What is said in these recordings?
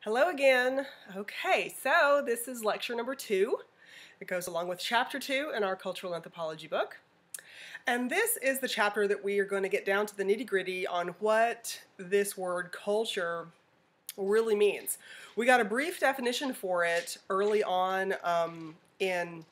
Hello again. Okay, so this is lecture number 2. It goes along with chapter 2 in our cultural anthropology book. And this is the chapter that we are going to get down to the nitty-gritty on what this word culture really means. We got a brief definition for it early on in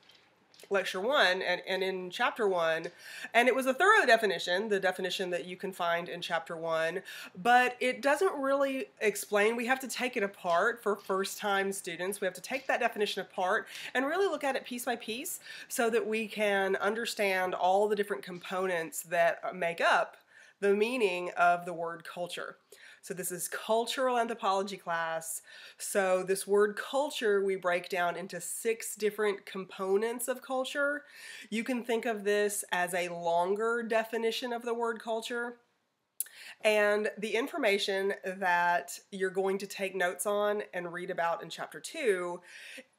lecture 1 and in chapter 1, and it was a thorough definition, the definition that you can find in chapter 1, but it doesn't really explain. We have to take it apart for first-time students. We have to take that definition apart and really look at it piece by piece so that we can understand all the different components that make up the meaning of the word culture. So this is cultural anthropology class. So this word culture we break down into 6 different components of culture. You can think of this as a longer definition of the word culture. And the information that you're going to take notes on and read about in chapter 2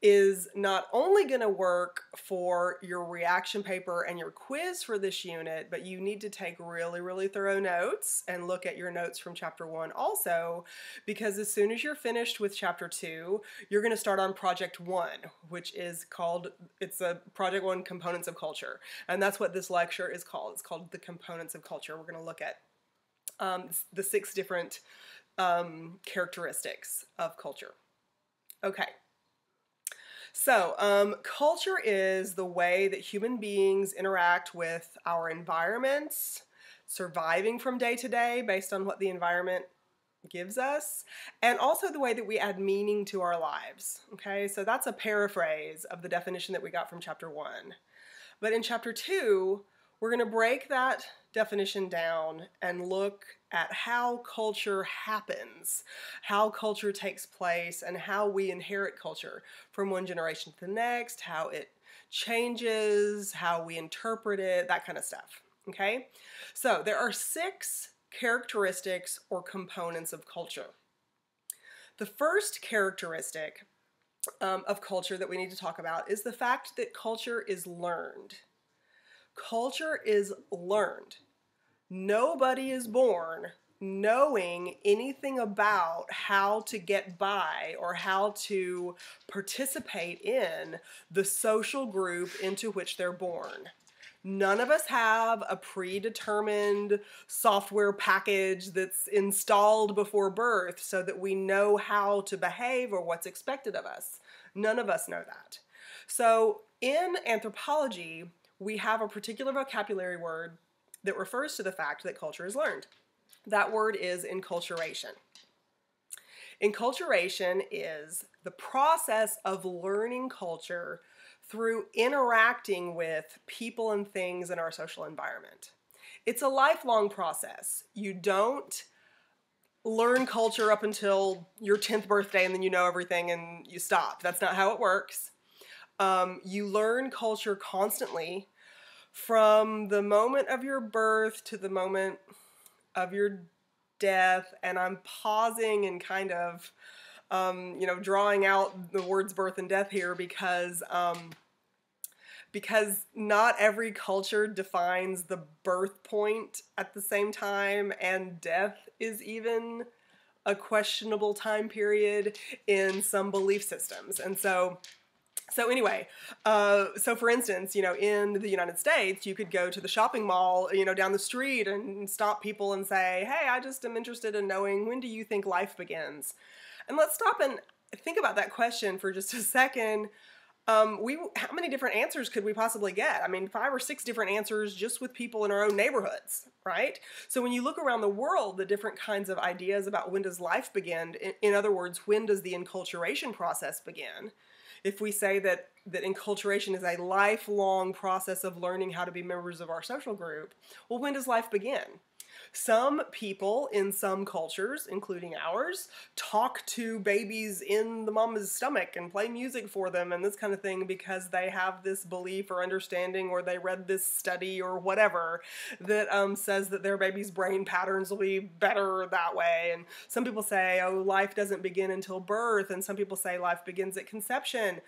is not only going to work for your reaction paper and your quiz for this unit, but you need to take really thorough notes and look at your notes from chapter 1 also, because as soon as you're finished with chapter 2, you're going to start on project 1, which is called, it's a project 1 components of culture. And that's what this lecture is called. It's called the components of culture. We're going to look at the 6 different characteristics of culture. Okay, so culture is the way that human beings interact with our environments, surviving from day to day based on what the environment gives us, and also the way that we add meaning to our lives. Okay, so that's a paraphrase of the definition that we got from chapter 1. But in chapter 2, we're going to break that definition down and look at how culture happens, how culture takes place, and how we inherit culture from one generation to the next, how it changes, how we interpret it, that kind of stuff. Okay? So there are 6 characteristics or components of culture. The first characteristic of culture that we need to talk about is the fact that culture is learned. Culture is learned. Nobody is born knowing anything about how to get by or how to participate in the social group into which they're born. None of us have a predetermined software package that's installed before birth so that we know how to behave or what's expected of us. None of us know that. So in anthropology, we have a particular vocabulary word that refers to the fact that culture is learned. That word is inculturation. Inculturation is the process of learning culture through interacting with people and things in our social environment. It's a lifelong process. You don't learn culture up until your 10th birthday and then you know everything and you stop. That's not how it works. You learn culture constantly from the moment of your birth to the moment of your death, and I'm pausing and kind of, drawing out the words birth and death here because not every culture defines the birth point at the same time, and death is even a questionable time period in some belief systems. And so anyway, so for instance, in the United States, you could go to the shopping mall, down the street and stop people and say, hey, I just am interested in knowing, when do you think life begins? And let's stop and think about that question for just a second. How many different answers could we possibly get? I mean, 5 or 6 different answers just with people in our own neighborhoods, right? So when you look around the world, the different kinds of ideas about when does life begin, in other words, when does the enculturation process begin? If we say that enculturation is a lifelong process of learning how to be members of our social group, well, when does life begin? Some people in some cultures, including ours, talk to babies in the mama's stomach and play music for them and this kind of thing because they have this belief or understanding, or they read this study or whatever that says that their baby's brain patterns will be better that way. And some people say, oh, life doesn't begin until birth, and some people say life begins at conception.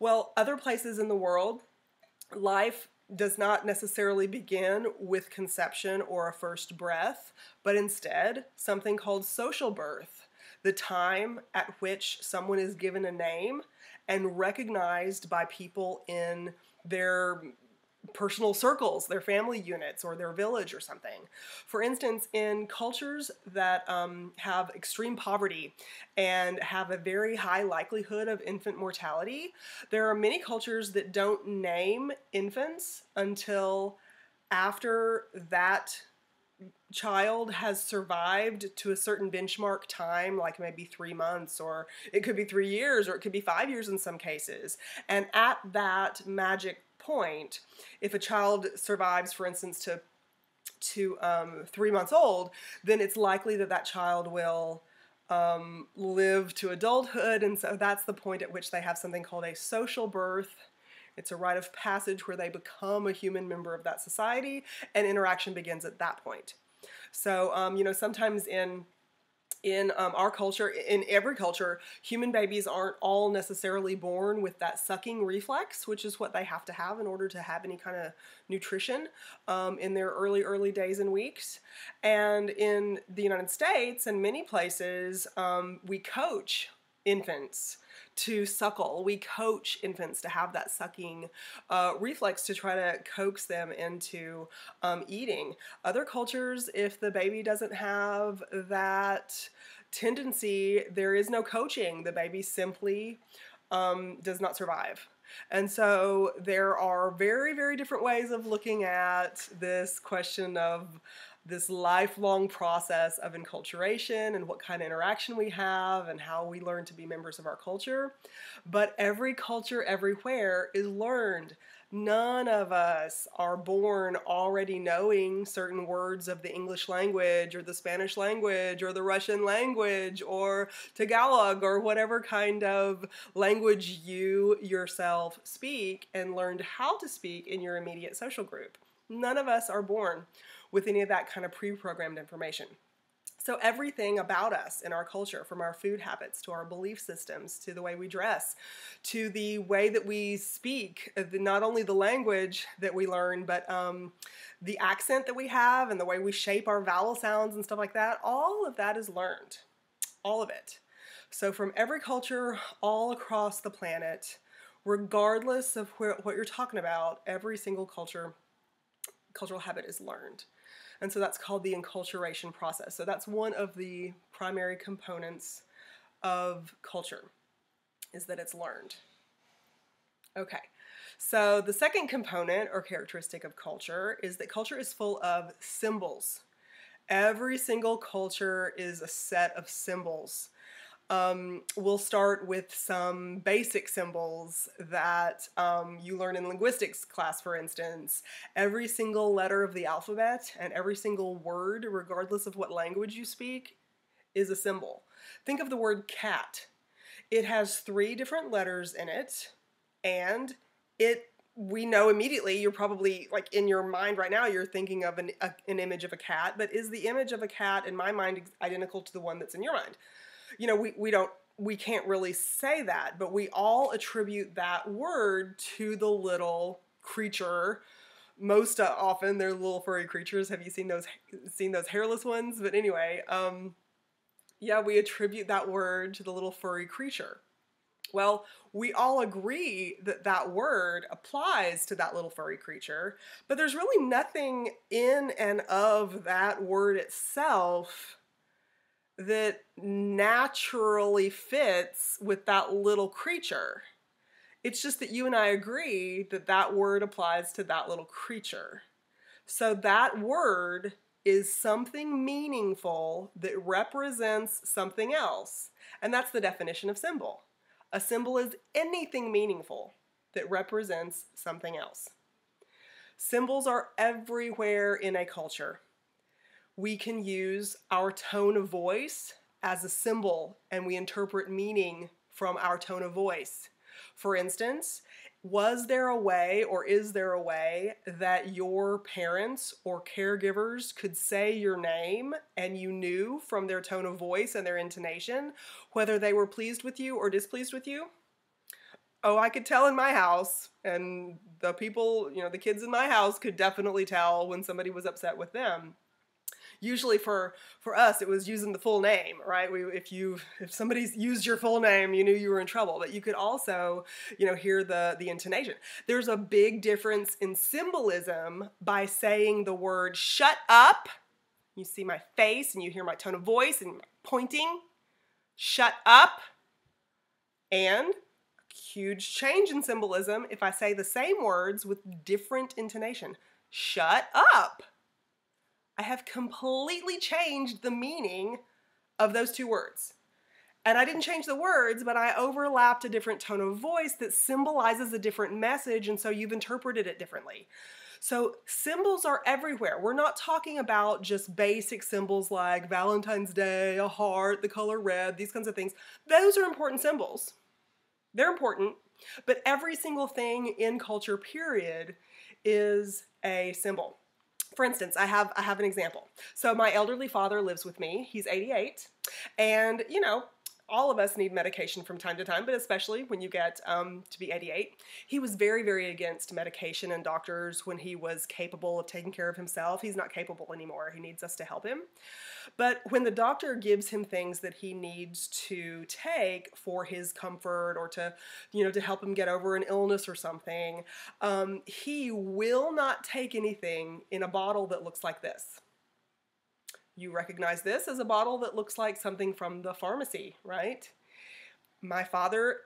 Well, other places in the world, life does not necessarily begin with conception or a first breath, but instead something called social birth. the time at which someone is given a name and recognized by people in their personal circles, their family units, or their village or something. For instance, in cultures that have extreme poverty and have a very high likelihood of infant mortality, there are many cultures that don't name infants until after that child has survived to a certain benchmark time, like maybe 3 months, or it could be 3 years, or it could be 5 years in some cases. And at that magic point, if a child survives, for instance, to 3 months old, then it's likely that that child will live to adulthood, and so that's the point at which they have something called a social birth. It's a rite of passage where they become a human member of that society, and interaction begins at that point. So, you know, sometimes in our culture, in every culture, human babies aren't all necessarily born with that sucking reflex, which is what they have to have in order to have any kind of nutrition in their early days and weeks. And in the United States and many places, we coach infants to suckle. We coach infants to have that sucking reflex to try to coax them into eating. Other cultures, if the baby doesn't have that tendency, there is no coaching. The baby simply does not survive. And so there are very, very different ways of looking at this question of this lifelong process of enculturation and what kind of interaction we have and how we learn to be members of our culture. But every culture everywhere is learned. None of us are born already knowing certain words of the English language or the Spanish language or the Russian language or Tagalog or whatever kind of language you yourself speak and learned how to speak in your immediate social group. None of us are born with any of that kind of pre-programmed information. So everything about us in our culture, from our food habits to our belief systems to the way we dress to the way that we speak, not only the language that we learn, but the accent that we have and the way we shape our vowel sounds and stuff like that, all of that is learned. All of it. So from every culture all across the planet, regardless of what you're talking about, every single cultural habit is learned. And so that's called the enculturation process. So that's one of the primary components of culture, is that it's learned. Okay, so the second component or characteristic of culture is that culture is full of symbols. Every single culture is a set of symbols. We'll start with some basic symbols that you learn in linguistics class, for instance. Every single letter of the alphabet and every single word, regardless of what language you speak, is a symbol. Think of the word cat. It has 3 different letters in it, and we know immediately, you're probably, like in your mind right now, you're thinking of an image of a cat, but is the image of a cat, in my mind, identical to the one that's in your mind? You know, we can't really say that, but we all attribute that word to the little creature. Most often they're little furry creatures. Have you seen those hairless ones? But anyway, yeah, we attribute that word to the little furry creature. Well, we all agree that that word applies to that little furry creature, but there's really nothing in and of that word itself that naturally fits with that little creature. It's just that you and I agree that that word applies to that little creature. So that word is something meaningful that represents something else. And that's the definition of symbol. A symbol is anything meaningful that represents something else. Symbols are everywhere in a culture. We can use our tone of voice as a symbol, and we interpret meaning from our tone of voice. For instance, was there a way, or is there a way, that your parents or caregivers could say your name and you knew from their tone of voice and their intonation whether they were pleased with you or displeased with you? Oh, I could tell in my house, and the people, the kids in my house could definitely tell when somebody was upset with them. Usually for us, it was using the full name, right? If somebody's used your full name, you knew you were in trouble. But you could also, hear the intonation. There's a big difference in symbolism by saying the word "shut up." You see my face and you hear my tone of voice and pointing. Shut up. And huge change in symbolism if I say the same words with different intonation. Shut up. I have completely changed the meaning of those two words. And I didn't change the words, but I overlapped a different tone of voice that symbolizes a different message, and so you've interpreted it differently. So symbols are everywhere. We're not talking about just basic symbols like Valentine's Day, a heart, the color red, these kinds of things. Those are important symbols. They're important, but every single thing in culture, period, is a symbol. For instance, I have an example. So my elderly father lives with me. He's 88, and all of us need medication from time to time, but especially when you get to be 88. He was very, very against medication and doctors when he was capable of taking care of himself. He's not capable anymore. He needs us to help him. But when the doctor gives him things that he needs to take for his comfort or to, to help him get over an illness or something, he will not take anything in a bottle that looks like this. You recognize this as a bottle that looks like something from the pharmacy, right? My father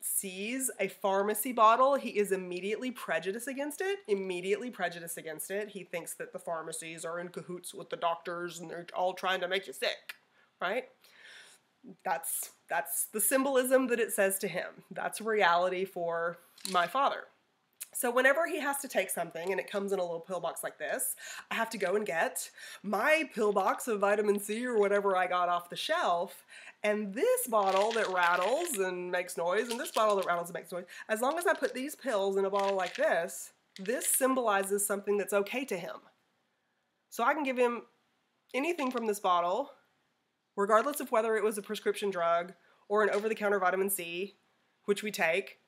sees a pharmacy bottle, he is immediately prejudiced against it, He thinks that the pharmacies are in cahoots with the doctors and they're all trying to make you sick, right? That's the symbolism that it says to him. That's reality for my father. So whenever he has to take something and it comes in a little pill box like this, I have to go and get my pill box of vitamin C or whatever I got off the shelf, and this bottle that rattles and makes noise, and this bottle that rattles and makes noise. As long as I put these pills in a bottle like this symbolizes something that's okay to him. So I can give him anything from this bottle, regardless of whether it was a prescription drug or an over-the-counter vitamin C, which we take,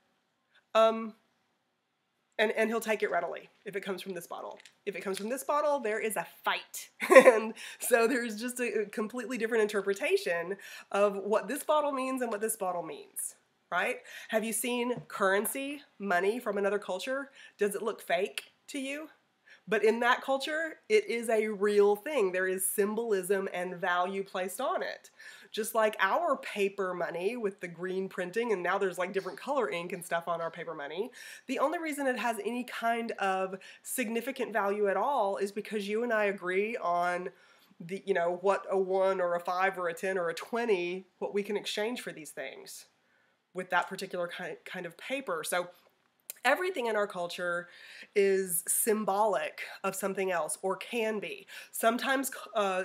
and he'll take it readily if it comes from this bottle. If it comes from this bottle, there is a fight. And so there's just a completely different interpretation of what this bottle means and what this bottle means, right? Have you seen currency, money from another culture? Does it look fake to you? But in that culture, it is a real thing. There is symbolism and value placed on it. Just like our paper money with the green printing, and now there's like different color ink and stuff on our paper money. The only reason it has any kind of significant value at all is because you and I agree on the, what a 1 or a 5 or a 10 or a 20, what we can exchange for these things with that particular kind of paper. So everything in our culture is symbolic of something else, or can be. Sometimes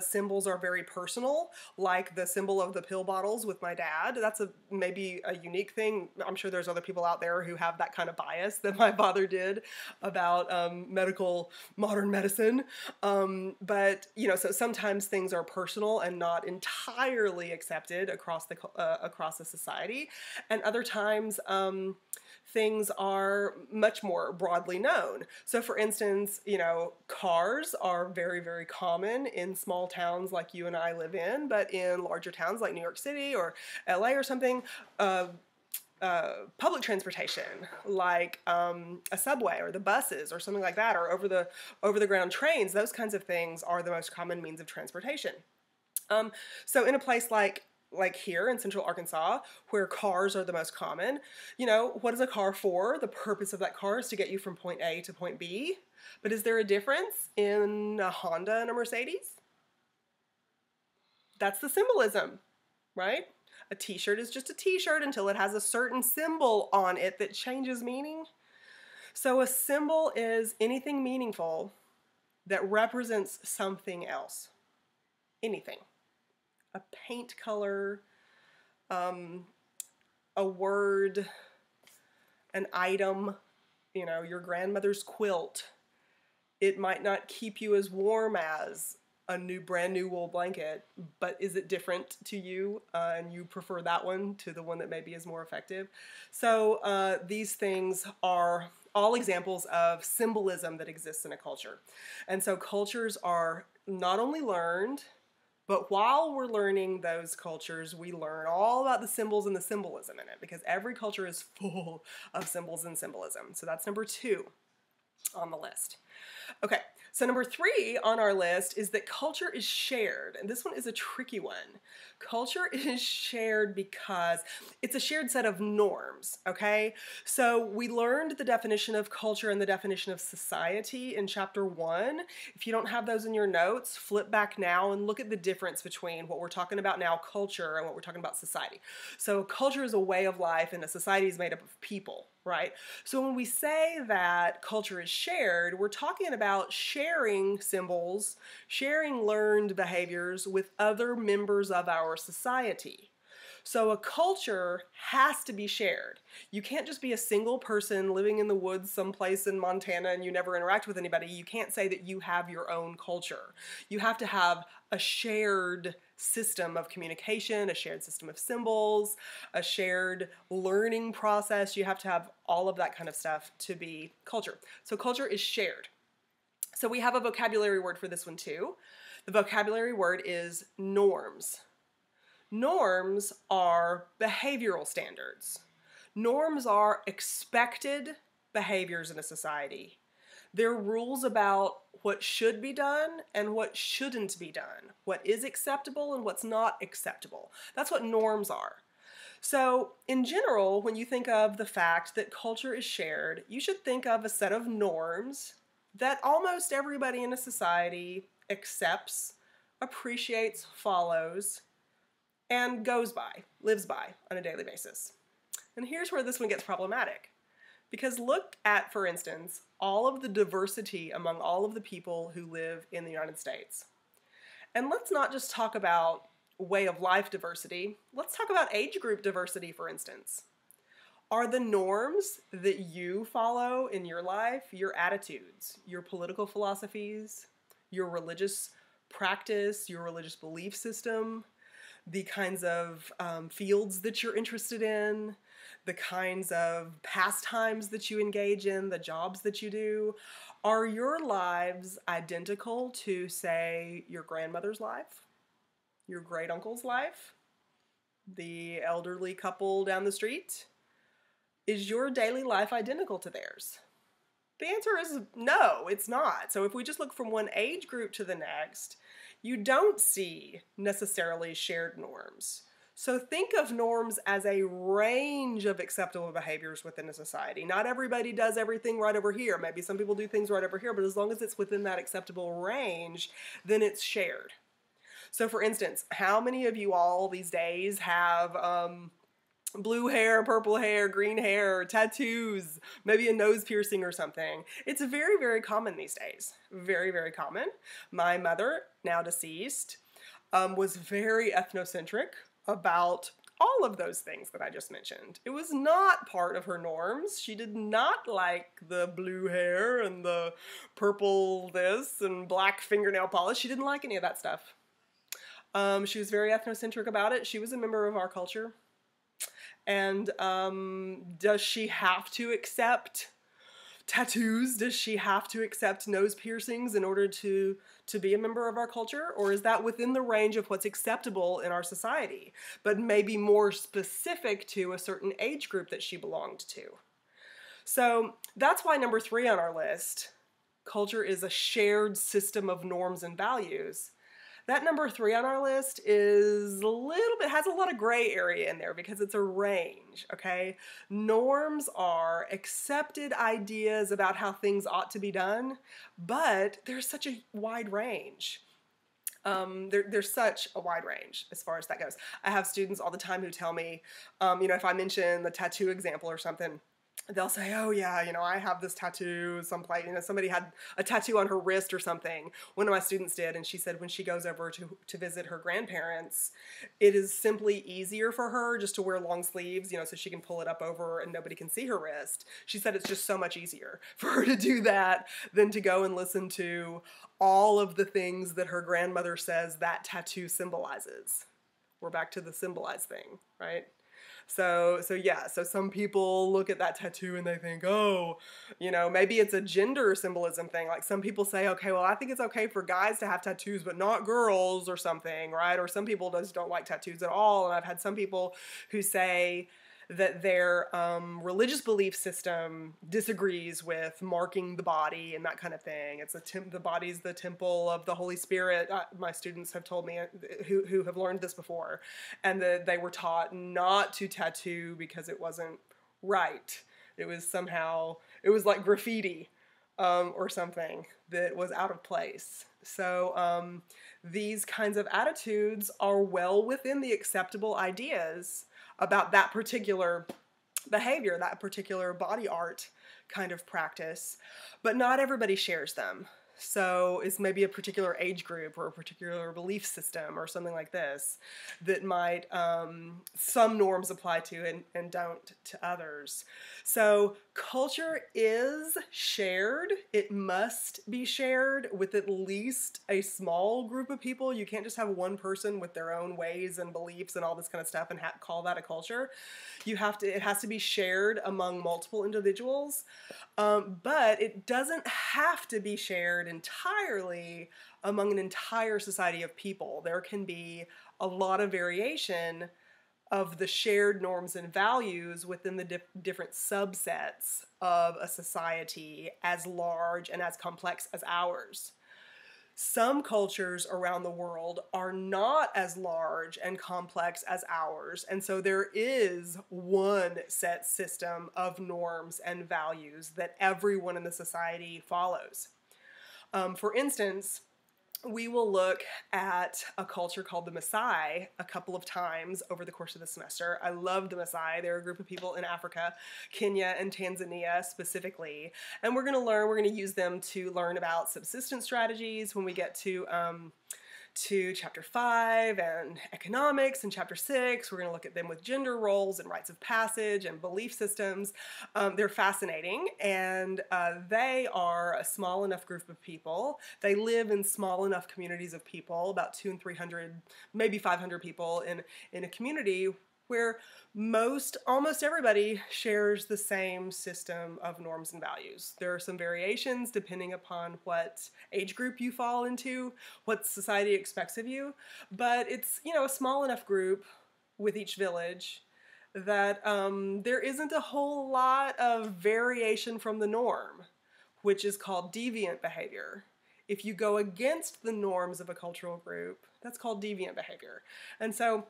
symbols are very personal, like the symbol of the pill bottles with my dad. That's maybe a unique thing. I'm sure there's other people out there who have that kind of bias that my father did about modern medicine. But so sometimes things are personal and not entirely accepted across the society, and other times things are much more broadly known. So for instance, cars are very, very common in small towns like you and I live in, but in larger towns like New York City or LA or something, public transportation like a subway or the buses or something like that, or over the ground trains, those kinds of things are the most common means of transportation. So in a place like here in central Arkansas, where cars are the most common, what is a car for? The purpose of that car is to get you from point A to point B. But is there a difference in a Honda and a Mercedes? That's the symbolism, right? A t-shirt is just a t-shirt until it has a certain symbol on it that changes meaning. So a symbol is anything meaningful that represents something else. Anything. A paint color, a word, an item, your grandmother's quilt. It might not keep you as warm as a brand new wool blanket, but is it different to you and you prefer that one to the one that maybe is more effective? So these things are all examples of symbolism that exists in a culture. And so cultures are not only learned, but while we're learning those cultures, we learn all about the symbols and the symbolism in it, because every culture is full of symbols and symbolism. So that's number 2 on the list. Okay, so number 3 on our list is that culture is shared, and this one is a tricky one. Culture is shared because it's a shared set of norms, okay? So we learned the definition of culture and the definition of society in chapter 1. If you don't have those in your notes, flip back now and look at the difference between what we're talking about now, culture, and what we're talking about, society. So culture is a way of life, and a society is made up of people, right? So when we say that culture is shared, we're talking about sharing symbols, sharing learned behaviors with other members of our society. So a culture has to be shared. You can't just be a single person living in the woods someplace in Montana and you never interact with anybody. You can't say that you have your own culture. You have to have a shared system of communication, a shared system of symbols, a shared learning process. You have to have all of that kind of stuff to be culture. So culture is shared. So we have a vocabulary word for this one too. The vocabulary word is norms. Norms are behavioral standards. Norms are expected behaviors in a society. They're rules about what should be done and what shouldn't be done, what is acceptable and what's not acceptable. That's what norms are. So in general, when you think of the fact that culture is shared, you should think of a set of norms that almost everybody in a society accepts, appreciates, follows, and goes by, lives by on a daily basis. And here's where this one gets problematic. Because look at, for instance, all of the diversity among all of the people who live in the United States. And let's not just talk about way of life diversity. Let's talk about age group diversity, for instance. Are the norms that you follow in your life, your attitudes, your political philosophies, your religious practice, your religious belief system, the kinds of fields that you're interested in, the kinds of pastimes that you engage in, the jobs that you do, are your lives identical to, say, your grandmother's life, your great uncle's life, the elderly couple down the street? Is your daily life identical to theirs? The answer is no, it's not. So if we just look from one age group to the next, you don't see necessarily shared norms. So think of norms as a range of acceptable behaviors within a society. Not everybody does everything right over here. Maybe some people do things right over here, but as long as it's within that acceptable range, then it's shared. So for instance, how many of you all these days have blue hair, purple hair, green hair, tattoos, maybe a nose piercing or something? It's very, very common these days. Very, very common. My mother, now deceased, was very ethnocentric about all of those things that I just mentioned. It was not part of her norms. She did not like the blue hair and the purple this and black fingernail polish. She didn't like any of that stuff. She was very ethnocentric about it. She was a member of our culture. And does she have to accept tattoos? Does she have to accept nose piercings in order to be a member of our culture? Or is that within the range of what's acceptable in our society, but maybe more specific to a certain age group that she belonged to? So that's why number 3 on our list, culture is a shared system of norms and values. That number 3 on our list is a little bit, has a lot of gray area in there because it's a range, okay? Norms are accepted ideas about how things ought to be done, but there's such a wide range. There's such a wide range as far as that goes. I have students all the time who tell me, if I mention the tattoo example or something, they'll say, oh yeah, I have this tattoo someplace, somebody had a tattoo on her wrist or something. One of my students did, and she said when she goes over to visit her grandparents, it is simply easier for her just to wear long sleeves, so she can pull it up over and nobody can see her wrist. She said it's just so much easier for her to do that than to go and listen to all of the things that her grandmother says that tattoo symbolizes. We're back to the symbolize thing, right? So some people look at that tattoo and they think, oh, maybe it's a gender symbolism thing. Like some people say, okay, well, I think it's okay for guys to have tattoos, but not girls or something, right? Or some people just don't like tattoos at all. And I've had some people who say that their religious belief system disagrees with marking the body and that kind of thing. It's the body's the temple of the Holy Spirit. My students have told me who have learned this before, and that they were taught not to tattoo because it wasn't right. It was like graffiti or something that was out of place. So these kinds of attitudes are well within the acceptable ideas about that particular behavior, that particular body art kind of practice, but not everybody shares them. So it's maybe a particular age group or a particular belief system or something like this that might some norms apply to and don't to others. So culture is shared. It must be shared with at least a small group of people. You can't just have one person with their own ways and beliefs and all this kind of stuff and call that a culture. It has to be shared among multiple individuals, but it doesn't have to be shared entirely among an entire society of people. There can be a lot of variation of the shared norms and values within the different subsets of a society as large and as complex as ours. Some cultures around the world are not as large and complex as ours, and so there is one set system of norms and values that everyone in the society follows. For instance, we will look at a culture called the Maasai a couple of times over the course of the semester. I love the Maasai. They're a group of people in Africa, Kenya and Tanzania specifically. And we're going to use them to learn about subsistence strategies when we get to chapter 5 and economics, and chapter 6 we're going to look at them with gender roles and rites of passage and belief systems. They're fascinating, and they are a small enough group of people. They live in small enough communities of people, about 200 and 300, maybe 500 people in a community where almost everybody shares the same system of norms and values. There are some variations depending upon what age group you fall into, what society expects of you, but it's, a small enough group with each village that there isn't a whole lot of variation from the norm, which is called deviant behavior. If you go against the norms of a cultural group, that's called deviant behavior. And so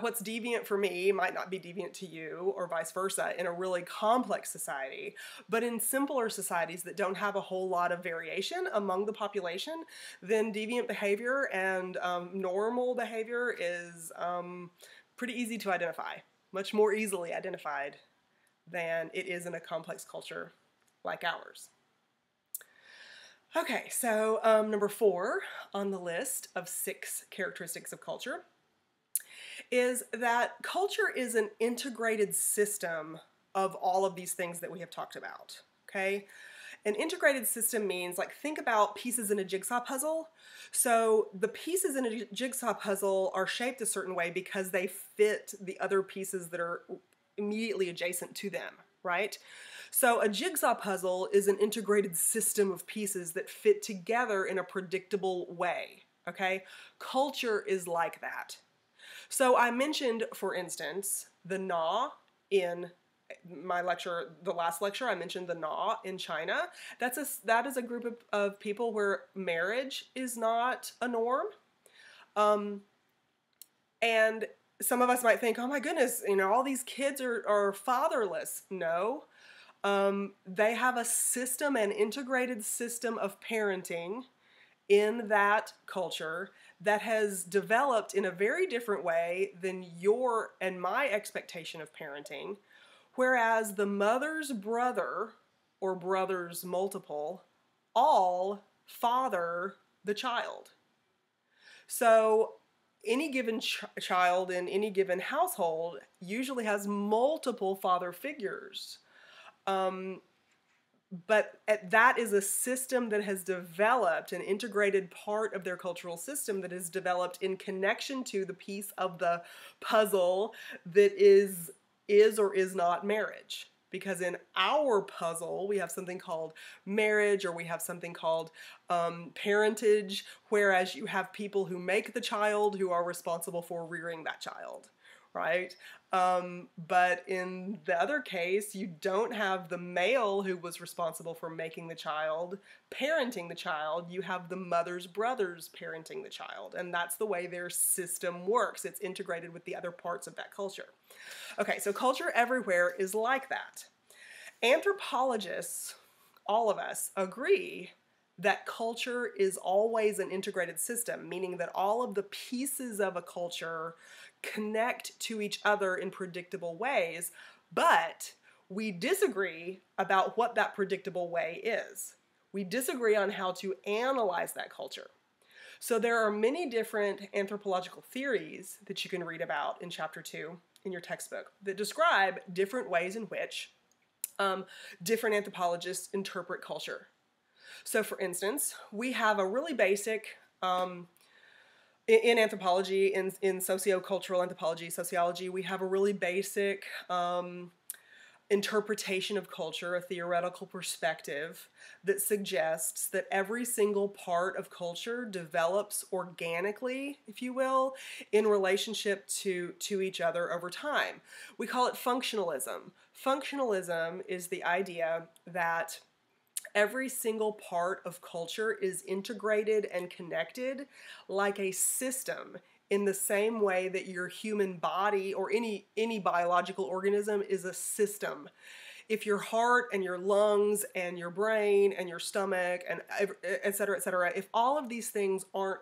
what's deviant for me might not be deviant to you, or vice versa, in a really complex society. But in simpler societies that don't have a whole lot of variation among the population, then deviant behavior and normal behavior is pretty easy to identify, much more easily identified than it is in a complex culture like ours. Okay, so number 4 on the list of 6 characteristics of culture is that culture is an integrated system of all of these things that we have talked about, okay? An integrated system means, like, think about pieces in a jigsaw puzzle. So the pieces in a jigsaw puzzle are shaped a certain way because they fit the other pieces that are immediately adjacent to them, right? So a jigsaw puzzle is an integrated system of pieces that fit together in a predictable way, okay? Culture is like that. So I mentioned, for instance, the Na in my lecture, the last lecture, I mentioned the Na in China. That is a group of people where marriage is not a norm. And some of us might think, oh my goodness, all these kids are fatherless. No. They have a system, an integrated system of parenting in that culture that has developed in a very different way than your and my expectation of parenting, whereas the mother's brother or brother's multiple all father the child. So any given child in any given household usually has multiple father figures. that is a system that has developed, an integrated part of their cultural system that is developed in connection to the piece of the puzzle that is or is not marriage. Because in our puzzle, we have something called marriage, or we have something called parentage, whereas you have people who make the child who are responsible for rearing that child, right? But in the other case, you don't have the male who was responsible for making the child, parenting the child. You have the mother's brothers parenting the child. And that's the way their system works. It's integrated with the other parts of that culture. Okay, so culture everywhere is like that. Anthropologists, all of us, agree that culture is always an integrated system, meaning that all of the pieces of a culture connect to each other in predictable ways, but we disagree about what that predictable way is. We disagree on how to analyze that culture. So there are many different anthropological theories that you can read about in Chapter 2 in your textbook that describe different ways in which different anthropologists interpret culture. So for instance, we have a really basic in anthropology, in sociocultural anthropology, sociology, we have a really basic interpretation of culture, a theoretical perspective that suggests that every single part of culture develops organically, if you will, in relationship to each other over time. We call it functionalism. Functionalism is the idea that every single part of culture is integrated and connected like a system, in the same way that your human body or any biological organism is a system. If your heart and your lungs and your brain and your stomach and et cetera, if all of these things aren't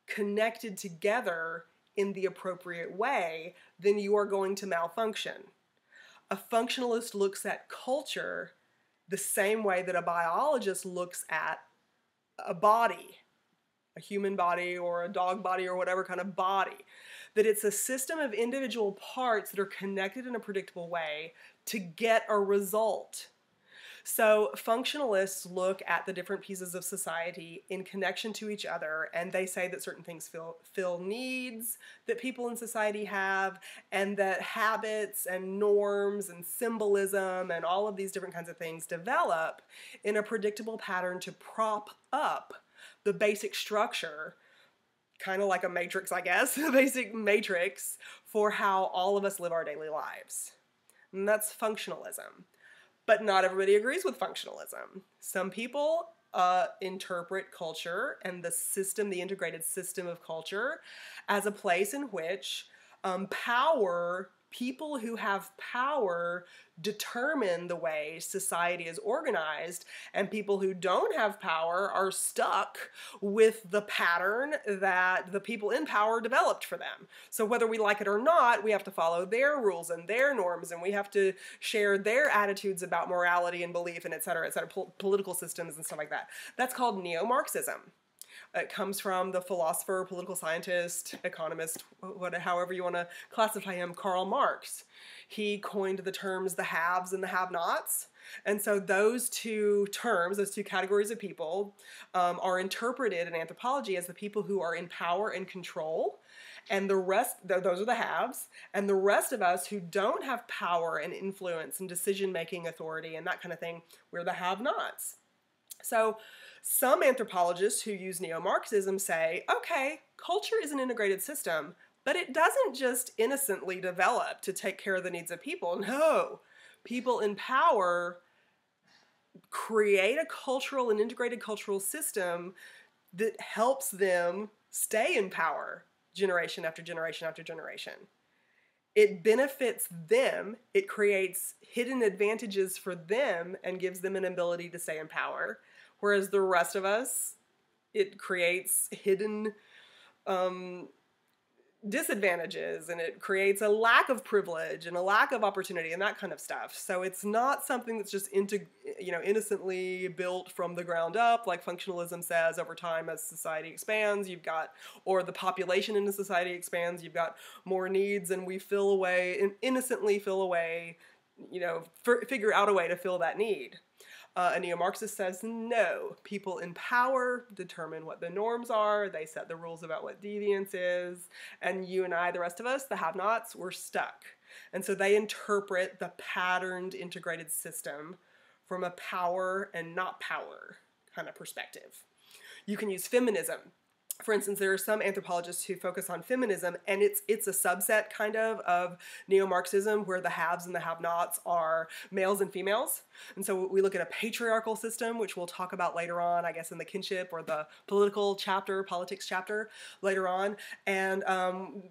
connected together in the appropriate way, then you are going to malfunction. A functionalist looks at culture the same way that a biologist looks at a body, a human body or a dog body or whatever kind of body. That it's a system of individual parts that are connected in a predictable way to get a result. So functionalists look at the different pieces of society in connection to each other, and they say that certain things fill needs that people in society have, and that habits and norms and symbolism and all of these different kinds of things develop in a predictable pattern to prop up the basic structure, kind of like a matrix, I guess, the basic matrix for how all of us live our daily lives. And that's functionalism. But not everybody agrees with functionalism. Some people interpret culture and the system, the integrated system of culture, as a place in which people who have power determine the way society is organized, and people who don't have power are stuck with the pattern that the people in power developed for them. So whether we like it or not, we have to follow their rules and their norms, and we have to share their attitudes about morality and belief and et cetera, political systems and stuff like that. That's called neo-Marxism. It comes from the philosopher, political scientist, economist, however you want to classify him, Karl Marx. He coined the terms the haves and the have-nots. And so those two terms, those two categories of people, are interpreted in anthropology as the people who are in power and control. And the rest, those are the haves. And the rest of us who don't have power and influence and decision-making authority and that kind of thing, we're the have-nots. So some anthropologists who use neo-Marxism say, okay, culture is an integrated system, but it doesn't just innocently develop to take care of the needs of people. No, people in power create a cultural and integrated cultural system that helps them stay in power generation after generation after generation. It benefits them, it creates hidden advantages for them and gives them an ability to stay in power. Whereas the rest of us, it creates hidden disadvantages, and it creates a lack of privilege and a lack of opportunity and that kind of stuff. So it's not something that's just innocently built from the ground up, like functionalism says. Over time, as society expands, or the population in the society expands, you've got more needs, and we fill away, and innocently fill away, figure out a way to fill that need. A neo-Marxist says no, people in power determine what the norms are, they set the rules about what deviance is, and you and I, the rest of us, the have-nots, we're stuck. And so they interpret the patterned integrated system from a power and not power kind of perspective. You can use feminism. For instance, there are some anthropologists who focus on feminism, and it's a subset kind of neo-Marxism where the haves and the have-nots are males and females. And so we look at a patriarchal system, which we'll talk about later on, I guess in the kinship or the politics chapter later on. And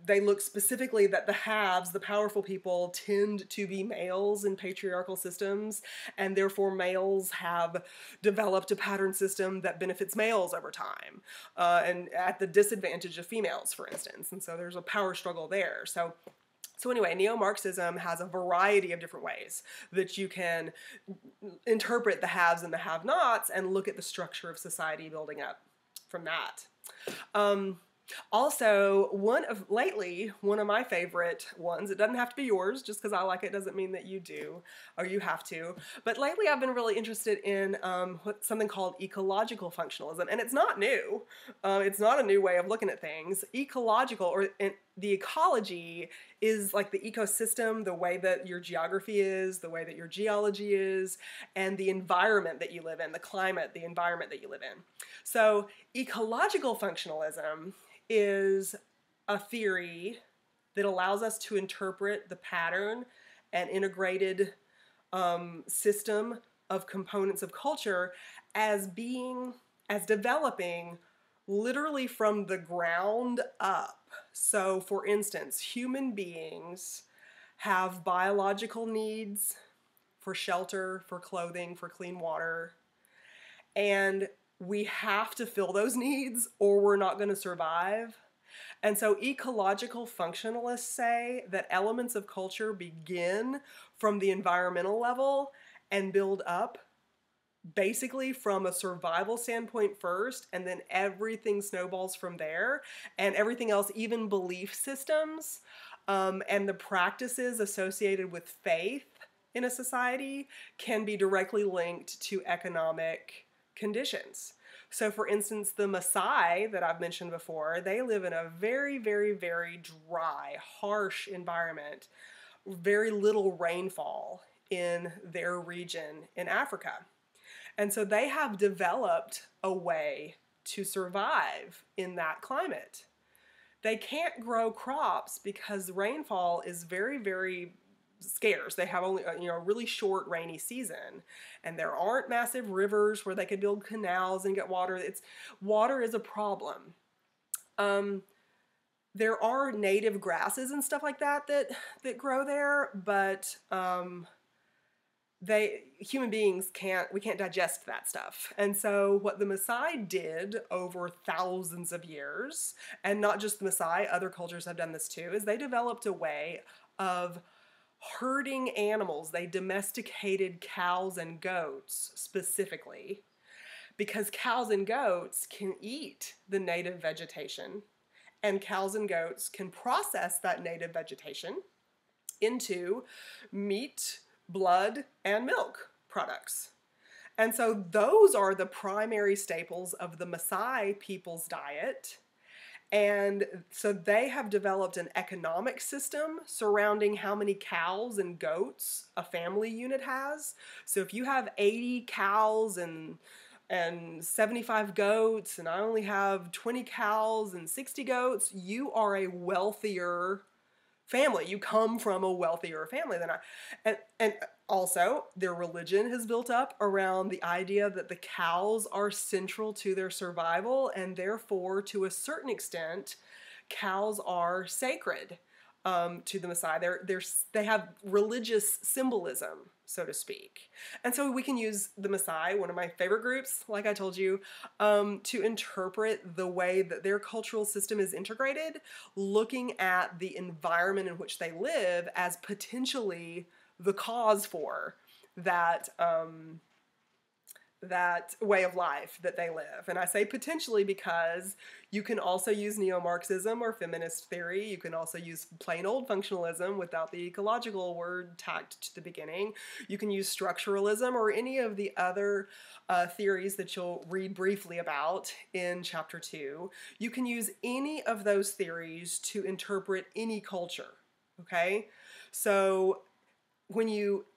they look specifically that the haves, the powerful people, tend to be males in patriarchal systems, and therefore males have developed a pattern system that benefits males over time. And at the disadvantage of females, for instance. And so there's a power struggle there. So anyway, neo-Marxism has a variety of different ways that you can interpret the haves and the have-nots and look at the structure of society building up from that. Also, one of my favorite ones, it doesn't have to be yours, just because I like it doesn't mean that you do, or you have to, but lately I've been really interested in something called ecological functionalism, and it's not new. It's not a new way of looking at things. Ecological, or the ecology, is like the ecosystem, the way that your geography is, the way that your geology is, and the environment that you live in, the climate, the environment that you live in. So ecological functionalism is a theory that allows us to interpret the pattern and integrated system of components of culture as developing literally from the ground up. So, for instance, human beings have biological needs for shelter, for clothing, for clean water, and we have to fill those needs or we're not going to survive. And so ecological functionalists say that elements of culture begin from the environmental level and build up basically from a survival standpoint first, and then everything snowballs from there, and everything else, even belief systems and the practices associated with faith in a society, can be directly linked to economic conditions. So for instance, the Maasai that I've mentioned before, they live in a very, very, very dry, harsh environment, very little rainfall in their region in Africa. And so they have developed a way to survive in that climate. They can't grow crops because rainfall is very, very scarce. They have only a really short rainy season, and there aren't massive rivers where they could build canals and get water. Water is a problem. There are native grasses and stuff like that grow there, but human beings can't digest that stuff. And so what the Maasai did over thousands of years, and not just the Maasai, other cultures have done this too, is they developed a way of herding animals. They domesticated cows and goats specifically because cows and goats can eat the native vegetation, and cows and goats can process that native vegetation into meat, blood, and milk products. And so those are the primary staples of the Maasai people's diet. And so they have developed an economic system surrounding how many cows and goats a family unit has. So if you have 80 cows and 75 goats, and I only have 20 cows and 60 goats, you are a wealthier family. You come from a wealthier family than I. And also, their religion has built up around the idea that the cows are central to their survival, and therefore, to a certain extent, cows are sacred to the Maasai. They have religious symbolism, so to speak. And so we can use the Maasai, one of my favorite groups, like I told you, to interpret the way that their cultural system is integrated, looking at the environment in which they live as potentially the cause for that that way of life that they live. And I say potentially because you can also use neo-Marxism or feminist theory. You can also use plain old functionalism without the ecological word tacked to the beginning. You can use structuralism or any of the other theories that you'll read briefly about in chapter 2. You can use any of those theories to interpret any culture, okay? So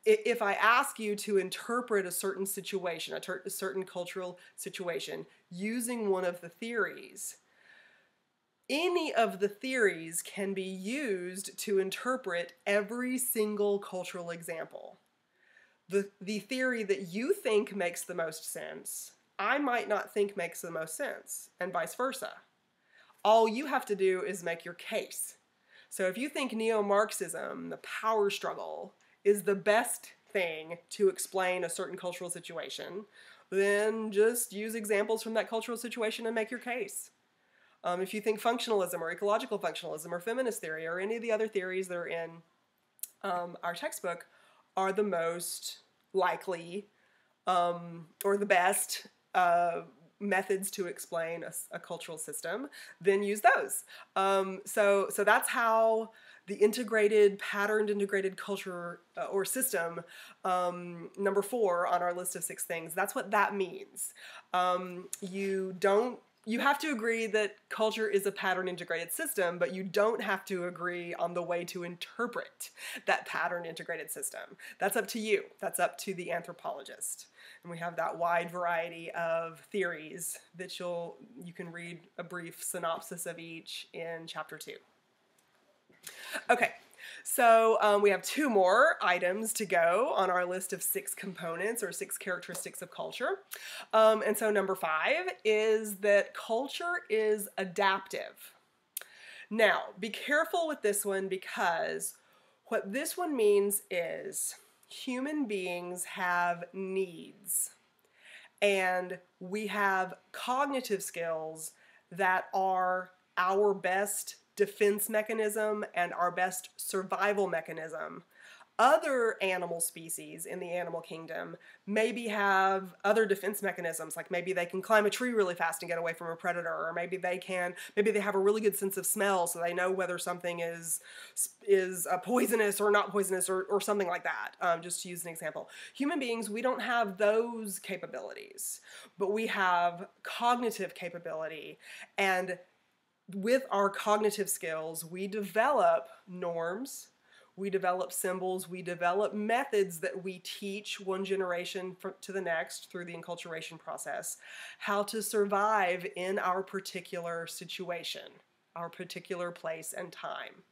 if I ask you to interpret a certain situation, a certain cultural situation, using one of the theories, any of the theories can be used to interpret every single cultural example. The theory that you think makes the most sense, I might not think makes the most sense, and vice versa. All you have to do is make your case. So if you think neo-Marxism, the power struggle, is the best thing to explain a certain cultural situation, then just use examples from that cultural situation and make your case. If you think functionalism or ecological functionalism or feminist theory or any of the other theories that are in our textbook are the most likely or the best methods to explain a cultural system, then use those. So that's how the patterned integrated culture or system, number 4 on our list of 6 things, that's what that means. You have to agree that culture is a pattern integrated system, but you don't have to agree on the way to interpret that pattern integrated system. That's up to you. That's up to the anthropologist. And we have that wide variety of theories that you can read a brief synopsis of each in chapter 2. Okay, so we have 2 more items to go on our list of 6 components or 6 characteristics of culture. And so number 5 is that culture is adaptive. Now, be careful with this one because what this one means is human beings have needs and we have cognitive skills that are our best defense mechanism and our best survival mechanism. Other animal species in the animal kingdom maybe have other defense mechanisms, like maybe they can climb a tree really fast and get away from a predator, or maybe they have a really good sense of smell so they know whether something is poisonous or not poisonous or something like that, just to use an example. Human beings, we don't have those capabilities, but we have cognitive capability, and with our cognitive skills, we develop norms, we develop symbols, we develop methods that we teach one generation to the next through the enculturation process, how to survive in our particular situation, our particular place and time.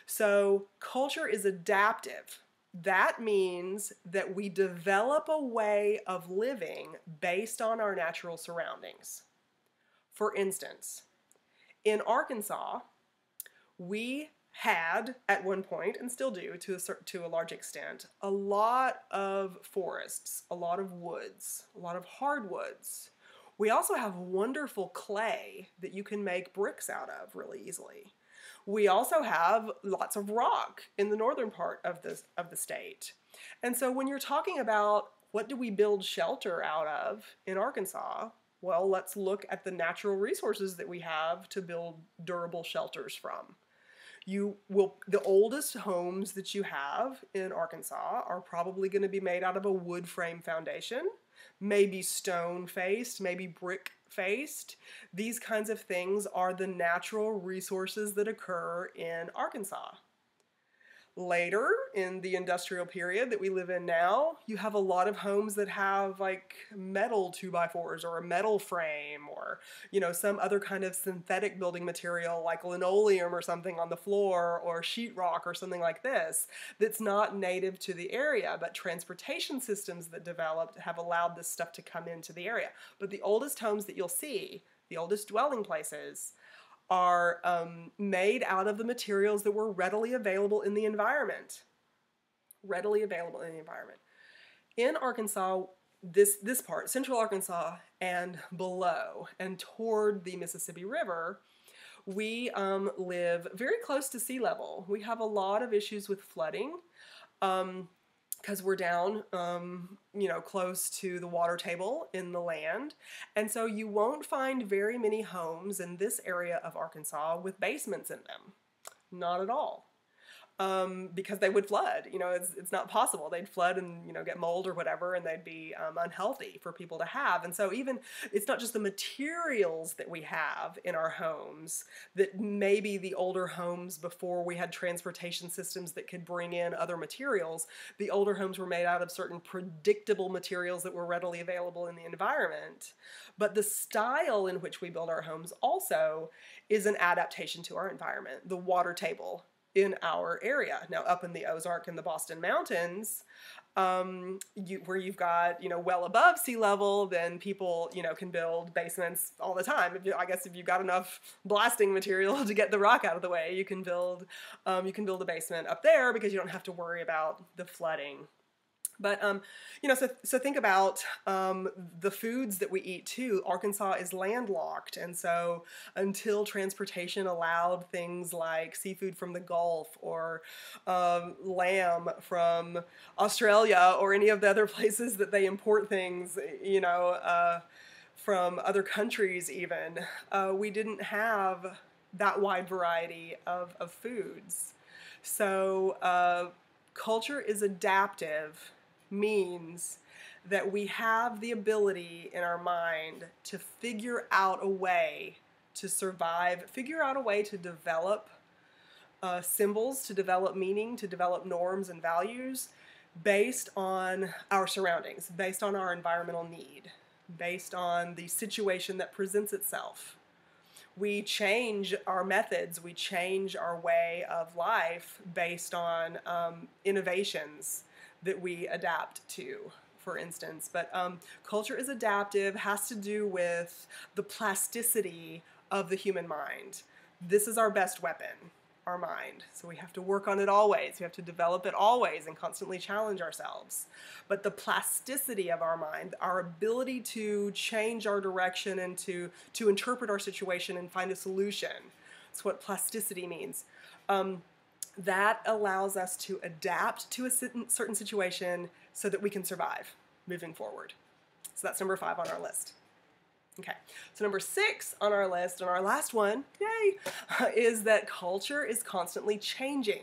So culture is adaptive. That means that we develop a way of living based on our natural surroundings. For instance, in Arkansas, we had at one point, and still do to a large extent, a lot of forests, a lot of woods, a lot of hardwoods. We also have wonderful clay that you can make bricks out of really easily. We also have lots of rock in the northern part of the state. And so when you're talking about what do we build shelter out of in Arkansas, well, let's look at the natural resources that we have to build durable shelters from. The oldest homes that you have in Arkansas are probably going to be made out of a wood frame foundation, maybe stone faced, maybe brick faced. These kinds of things are the natural resources that occur in Arkansas. Later, in the industrial period that we live in now, you have a lot of homes that have like metal 2x4s or a metal frame or, some other kind of synthetic building material like linoleum or something on the floor or sheetrock or something like this that's not native to the area, but transportation systems that developed have allowed this stuff to come into the area. But the oldest homes that you'll see, the oldest dwelling places, are made out of the materials that were readily available in the environment. Readily available in the environment. In Arkansas, this part, central Arkansas and below and toward the Mississippi River, we live very close to sea level. We have a lot of issues with flooding. because we're down, close to the water table in the land. And so you won't find very many homes in this area of Arkansas with basements in them. Not at all. Because they would flood. It's not possible. They'd flood and, get mold or whatever, and they'd be unhealthy for people to have. And so even, it's not just the materials that we have in our homes, that maybe the older homes before we had transportation systems that could bring in other materials, the older homes were made out of certain predictable materials that were readily available in the environment. But the style in which we build our homes also is an adaptation to our environment. The water table in our area. Now, up in the Ozark and the Boston Mountains, where you've got, well above sea level, then people, can build basements all the time. I guess if you've got enough blasting material to get the rock out of the way, you can build a basement up there because you don't have to worry about the flooding. But, so think about the foods that we eat too. Arkansas is landlocked, and so until transportation allowed things like seafood from the Gulf or lamb from Australia or any of the other places that they import things, from other countries even, we didn't have that wide variety of foods. So culture is adaptive means that we have the ability in our mind to figure out a way to survive, figure out a way to develop symbols, to develop meaning, to develop norms and values based on our surroundings, based on our environmental need, based on the situation that presents itself. We change our methods, we change our way of life based on innovations that we adapt to, for instance. But culture is adaptive, has to do with the plasticity of the human mind. This is our best weapon, our mind. So we have to work on it always. We have to develop it always and constantly challenge ourselves. But the plasticity of our mind, our ability to change our direction and to interpret our situation and find a solution, that's what plasticity means. That allows us to adapt to a certain situation so that we can survive moving forward. So that's number 5 on our list. Okay, so number 6 on our list, and our last one, yay, is that culture is constantly changing.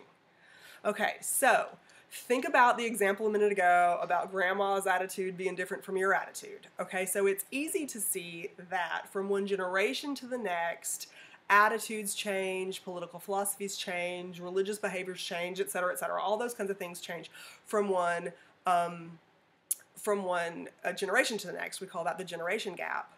Okay, so think about the example a minute ago about grandma's attitude being different from your attitude. Okay, so it's easy to see that from one generation to the next, attitudes change, political philosophies change, religious behaviors change, et cetera, all those kinds of things change from one generation to the next. We call that the generation gap.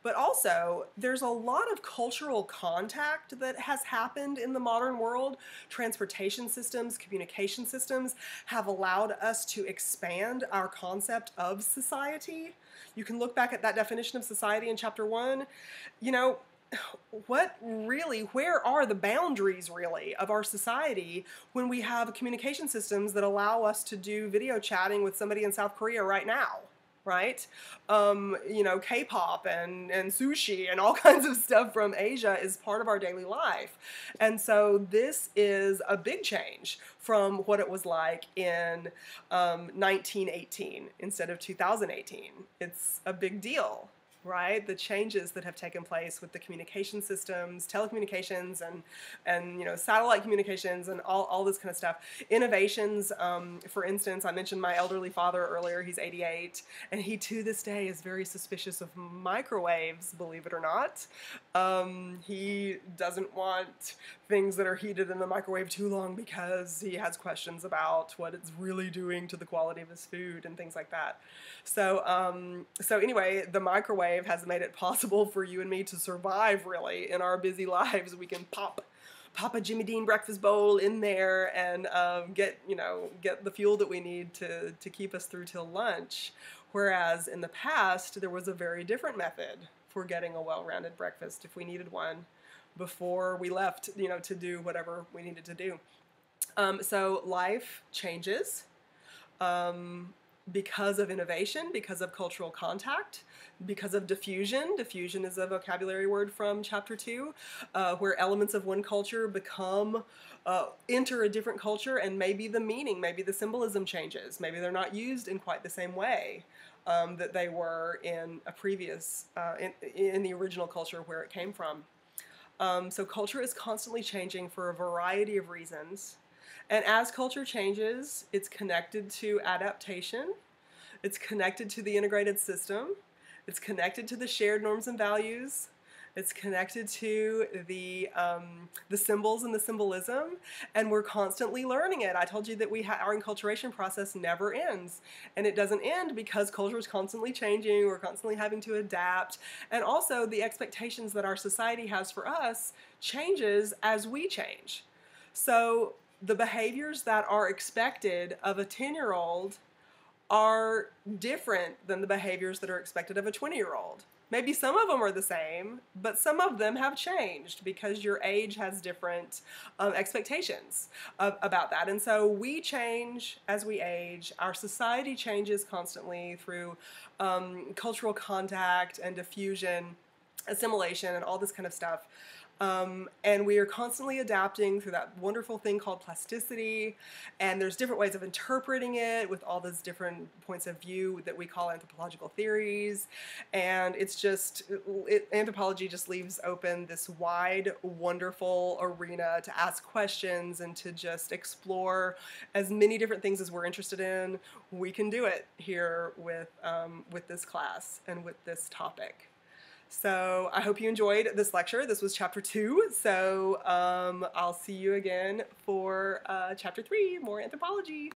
But also, there's a lot of cultural contact that has happened in the modern world. Transportation systems, communication systems have allowed us to expand our concept of society. You can look back at that definition of society in chapter 1. Where are the boundaries really of our society when we have communication systems that allow us to do video chatting with somebody in South Korea right now, right? K-pop and sushi and all kinds of stuff from Asia is part of our daily life. And so this is a big change from what it was like in 1918 instead of 2018. It's a big deal. Right? The changes that have taken place with the communication systems, telecommunications, and satellite communications, and all this kind of stuff. Innovations, for instance, I mentioned my elderly father earlier. He's 88, and he to this day is very suspicious of microwaves, believe it or not. He doesn't want things that are heated in the microwave too long because he has questions about what it's really doing to the quality of his food and things like that. So anyway, the microwave has made it possible for you and me to survive really in our busy lives. We can pop a Jimmy Dean breakfast bowl in there and get the fuel that we need to keep us through till lunch. Whereas in the past, there was a very different method for getting a well-rounded breakfast if we needed one before we left, to do whatever we needed to do. So life changes. because of innovation, because of cultural contact, because of diffusion. Diffusion is a vocabulary word from chapter 2, where elements of one culture enter a different culture, and maybe the meaning, maybe the symbolism changes. Maybe they're not used in quite the same way that they were in a previous, in the original culture where it came from. So culture is constantly changing for a variety of reasons. And as culture changes, it's connected to adaptation, it's connected to the integrated system, it's connected to the shared norms and values, it's connected to the symbols and the symbolism, and we're constantly learning it. I told you that our enculturation process never ends, and it doesn't end because culture is constantly changing, we're constantly having to adapt, and also the expectations that our society has for us changes as we change. So the behaviors that are expected of a 10-year-old are different than the behaviors that are expected of a 20-year-old. Maybe some of them are the same, but some of them have changed because your age has different expectations about that. And so we change as we age. Our society changes constantly through cultural contact and diffusion, assimilation, and all this kind of stuff. And we are constantly adapting through that wonderful thing called plasticity, and there's different ways of interpreting it with all those different points of view that we call anthropological theories, and anthropology just leaves open this wide, wonderful arena to ask questions and to just explore as many different things as we're interested in. We can do it here with this class and with this topic. So I hope you enjoyed this lecture. This was chapter 2, so I'll see you again for chapter 3, more anthropology.